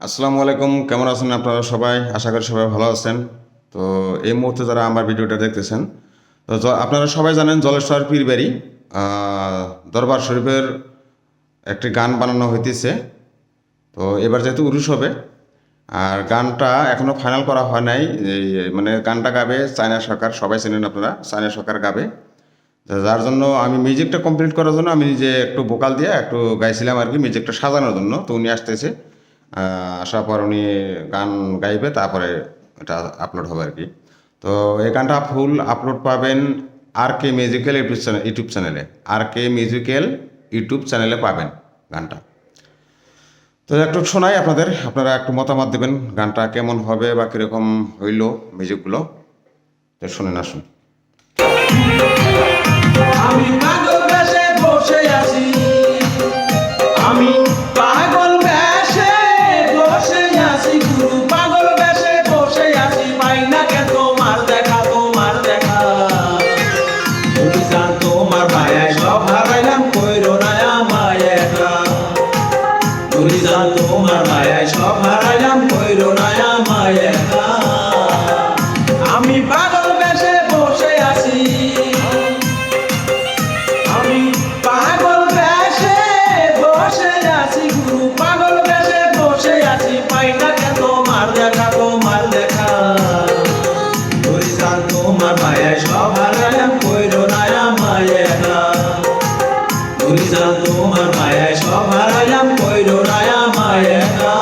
আসসালামু আলাইকুম, কেমন আছেন আপনারা সবাই? আশা করি সবাই ভালো আছেন। তো এই মুহূর্তে যারা আমার ভিডিওটা দেখতেছেন, তো আপনারা সবাই জানেন জলেশ্বর পীরবাড়ি দরবার শরীফের একটি গান বানানো হইতেছে। তো এবার যেহেতু উরুস হবে, আর গানটা এখনও ফাইনাল করা হয় নাই। এই মানে গানটা গাবে চায়না সরকার, সবাই চেনেন আপনারা, চায়না সরকার গাবে। তো যার জন্য আমি মিউজিকটা কমপ্লিট করার জন্য আমি নিজে একটু ভোকাল দিয়ে একটু গাইছিলাম আর কি, মিউজিকটা সাজানোর জন্য। তো উনি আসতেছে, আসার পর উনি গান গাইবে, তারপরে এটা আপলোড হবে আর কি। তো এই গানটা ফুল আপলোড পাবেন আর কে মিউজিক্যাল ইউটিউব চ্যানেলে, আর কে মিউজিক্যাল ইউটিউব চ্যানেলে পাবেন গানটা। তো একটু শোনাই আপনাদের, আপনারা একটু মতামত দেবেন গানটা কেমন হবে বা কীরকম হইল মিউজিকগুলো। তো শুনেন, আসুন। আমি পাগল বেশে বসে আছি, আমি পাগল বেশে বসে আছি, গুরু পাগল বেশে বসে আছি, পাই না কে তোমার দেখা, তোমার দেখা। তুমি জান তোমার মায়ায় সব হারাইলাম, কইরো না আমায় একা। তুমি জান তোমার মায়ায় সব হারাইলাম, কইরো না আমায় একা। আমি পাগল বেশে বসে আছি, আমি পাগল বেশে বসে আছি, গুরু পাগল বেশে বসে আছি, পাই না কে তোমার দেখা, তোমার দেখা। ওই জান তোমার মায়ায় সব হারাইলাম, কইরো না আমায় একা। ওই জান তোমার মায়ায় সব হারাইলাম, কইরো না আমায় একা।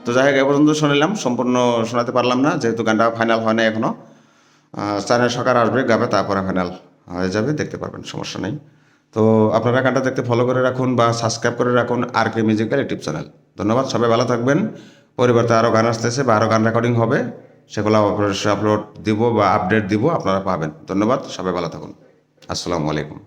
তো যাই হোক, এ পর্যন্ত শুনিলাম, সম্পূর্ণ শোনাতে পারলাম না যেহেতু গানটা ফাইনাল হয় না এখনও। চায়না সরকার আসবে, গাবে, তারপরে ফাইনাল হয়ে যাবে, দেখতে পারবেন, সমস্যা নেই। তো আপনারা গানটা দেখতে ফলো করে রাখুন বা সাবস্ক্রাইব করে রাখুন আর কে মিউজিক্যাল ইউটিউব চ্যানেল। ধন্যবাদ, সবাই ভালো থাকবেন। পরিবর্তে আরও গান আসতেছে বা আরও গান রেকর্ডিং হবে, সেগুলো অবশ্যই আপলোড দিব বা আপডেট দিব, আপনারা পাবেন। ধন্যবাদ, সবাই ভালো থাকুন। আসসালামু আলাইকুম।